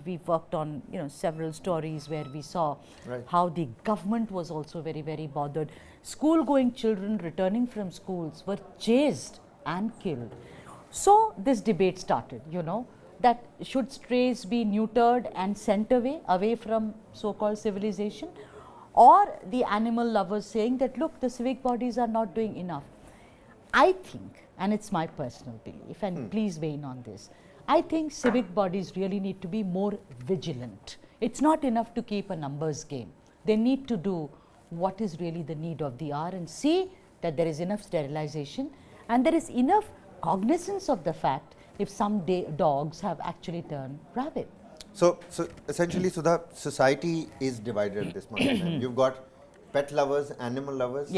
we've worked on, several stories where we saw how the government was also very, very bothered. School-going children returning from schools were chased and killed. So this debate started, that should strays be neutered and sent away from so-called civilization, or the animal lovers saying that, look, the civic bodies are not doing enough. I think, and it's my personal belief, and please weigh in on this, I think civic bodies really need to be more vigilant. It's not enough to keep a numbers game. They need to do what is really the need of the hour and see that there is enough sterilization and there is enough cognizance of the fact if some dogs have actually turned rabid. So essentially, the society is divided at this point in time. You've got pet lovers, animal lovers,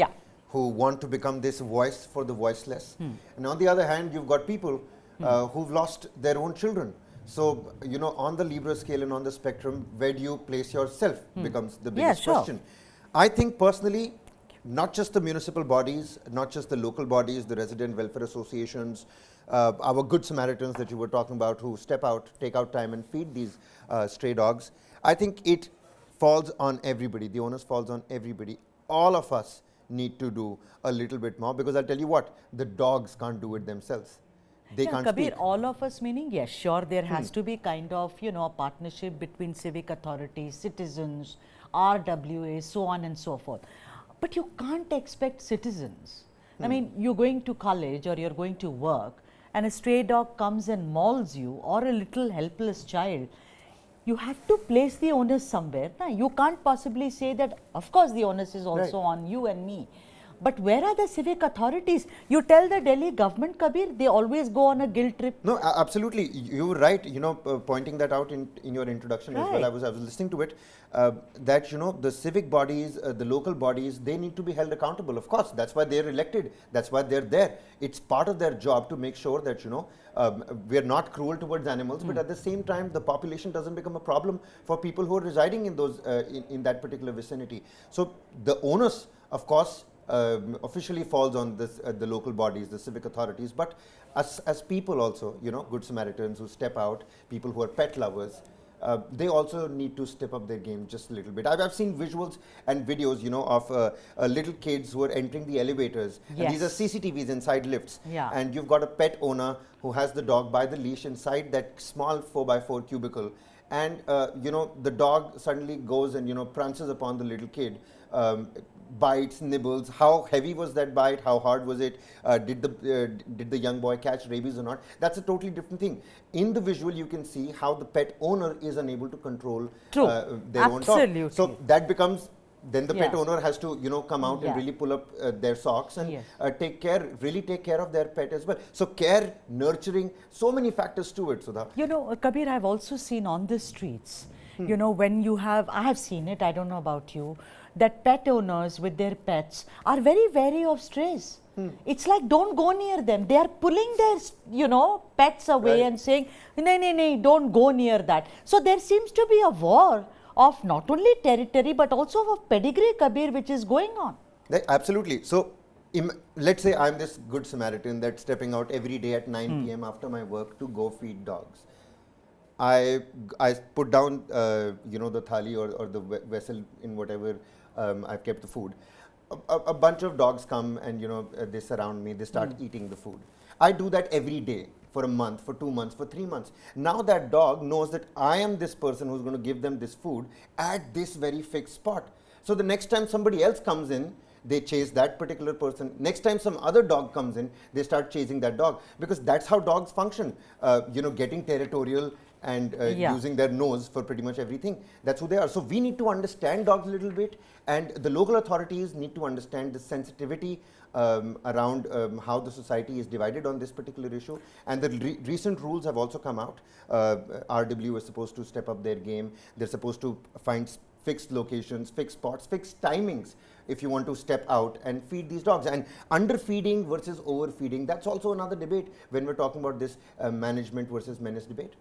who want to become this voice for the voiceless. And on the other hand, you've got people who've lost their own children. So, on the Libra scale and on the spectrum, where do you place yourself becomes the biggest question. I think personally, not just the municipal bodies, not just the local bodies, the resident welfare associations, our good Samaritans that you were talking about who step out, take out time and feed these stray dogs. I think it falls on everybody. The onus falls on everybody. All of us need to do a little bit more, because I'll tell you what, the dogs can't do it themselves. They can't Kabir, speak. all of us meaning, yes, sure, there has to be kind of, a partnership between civic authorities, citizens, RWA, so on and so forth. But you can't expect citizens. I mean, you're going to college or you're going to work and a stray dog comes and mauls you, or a little helpless child. You have to place the onus somewhere. You can't possibly say that, of course, the onus is also on you and me. But where are the civic authorities? You tell the Delhi government, Kabir, they always go on a guilt trip. No, absolutely. You were right, pointing that out in your introduction as well. I was listening to it, that, the civic bodies, the local bodies, they need to be held accountable. Of course, that's why they're elected. That's why they're there. It's part of their job to make sure that, we're not cruel towards animals, but at the same time, the population doesn't become a problem for people who are residing in those, in that particular vicinity. So the onus, of course, officially falls on this, the local bodies, the civic authorities, but as people also, good Samaritans who step out, people who are pet lovers, they also need to step up their game just a little bit. I've seen visuals and videos, of little kids who are entering the elevators. And these are CCTVs inside lifts. And you've got a pet owner who has the dog by the leash inside that small 4x4 cubicle. And, the dog suddenly goes and, prances upon the little kid. Bites, nibbles. How heavy was that bite? How hard was it? Did the young boy catch rabies or not? That's a totally different thing. In the visual, you can see how the pet owner is unable to control their own dog. So that becomes, then the pet owner has to, come out and really pull up their socks and really take care of their pet as well. So care, nurturing, so many factors to it, Sudha. Kabir, I've also seen on the streets, when you have, I have seen it, I don't know about you, that pet owners with their pets are very wary of strays. It's like, don't go near them. They are pulling their, pets away and saying, nay, don't go near that. So there seems to be a war of not only territory, but also of pedigree, Kabir, which is going on. Absolutely. So let's say I'm this good Samaritan that's stepping out every day at 9 p.m. after my work to go feed dogs. I put down, the thali or the vessel in whatever I've kept the food. A bunch of dogs come and, they surround me, they start eating the food. I do that every day for a month, for 2 months, for 3 months. Now that dog knows that I am this person who's going to give them this food at this very fixed spot. So the next time somebody else comes in, they chase that particular person. Next time some other dog comes in, they start chasing that dog, because that's how dogs function, getting territorial and using their nose for pretty much everything. That's who they are. So we need to understand dogs a little bit, and the local authorities need to understand the sensitivity around how the society is divided on this particular issue. And the recent rules have also come out. RW is supposed to step up their game. They're supposed to find fixed locations, fixed spots, fixed timings if you want to step out and feed these dogs. And underfeeding versus overfeeding, that's also another debate when we're talking about this management versus menace debate.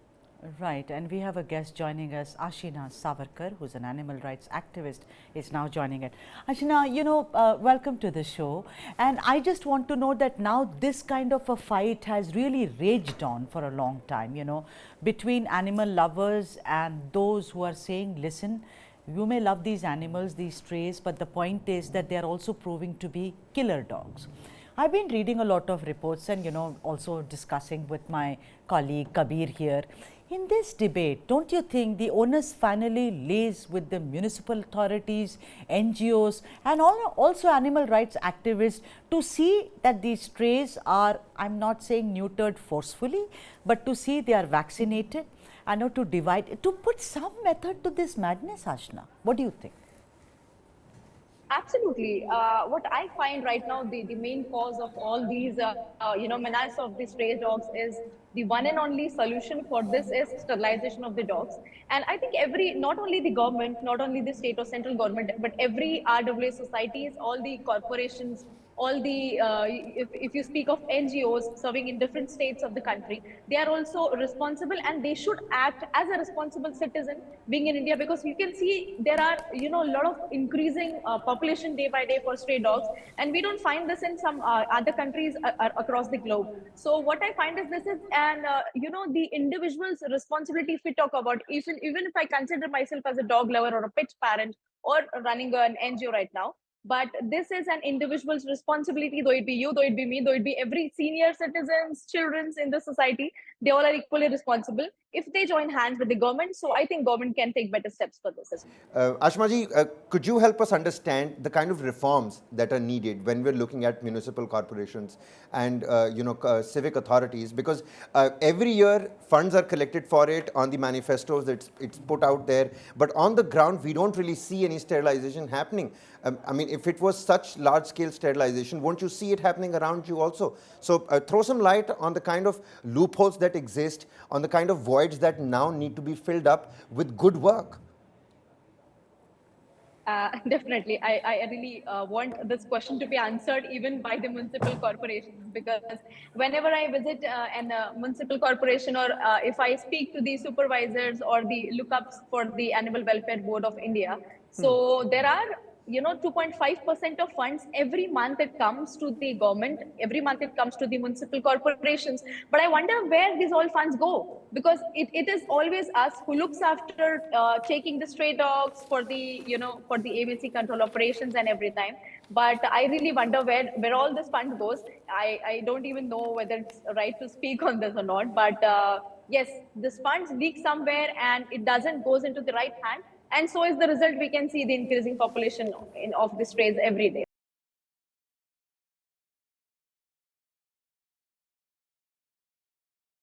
Right, and we have a guest joining us, Ashina Savarkar, who's an animal rights activist, is now joining it. Ashina, welcome to the show. And I just want to know that now this kind of a fight has really raged on for a long time, between animal lovers and those who are saying, listen, you may love these animals, these strays, but the point is that they are also proving to be killer dogs. I've been reading a lot of reports and, also discussing with my colleague Kabir here. In this debate, don't you think the onus finally lays with the municipal authorities, NGOs, and also animal rights activists to see that these strays are, I'm not saying neutered forcefully, but to see they are vaccinated and to divide, to put some method to this madness, Ashna? What do you think? Absolutely. What I find right now, the main cause of all these, menace of the stray dogs is the one and only solution for this is sterilization of the dogs. And I think not only the government, not only the state or central government, but every RWA societies, all the corporations, all the, if you speak of NGOs serving in different states of the country, they are also responsible and they should act as a responsible citizen being in India, because you can see there are, a lot of increasing population day by day for stray dogs. And we don't find this in some other countries across the globe. So what I find is this is, and the individual's responsibility, if we talk about, even if I consider myself as a dog lover or a pet parent or running an NGO right now, but this is an individual's responsibility, though it be you, though it be me, though it be every senior citizens, children's in the society, they all are equally responsible if they join hands with the government. So I think government can take better steps for this as well. Ashmaji, could you help us understand the kind of reforms that are needed when we're looking at municipal corporations and civic authorities? Because every year funds are collected for it on the manifestos, it's put out there, but on the ground we don't really see any sterilization happening. I mean, if it was such large-scale sterilization, won't you see it happening around you also? So throw some light on the kind of loopholes that exist, on the kind of voids that now need to be filled up with good work. Definitely. I really want this question to be answered even by the municipal corporations, because whenever I visit a municipal corporation, or if I speak to the supervisors or the lookups for the Animal Welfare Board of India, so there are 2.5% of funds every month it comes to the government, every month it comes to the municipal corporations. But I wonder where these all funds go, because it is always us who looks after taking the stray dogs for the for the ABC control operations and every time. But I really wonder where all this fund goes. I don't even know whether it's right to speak on this or not, but yes, this funds leak somewhere and it doesn't goes into the right hand. And so is the result. We can see the increasing population of the strays every day.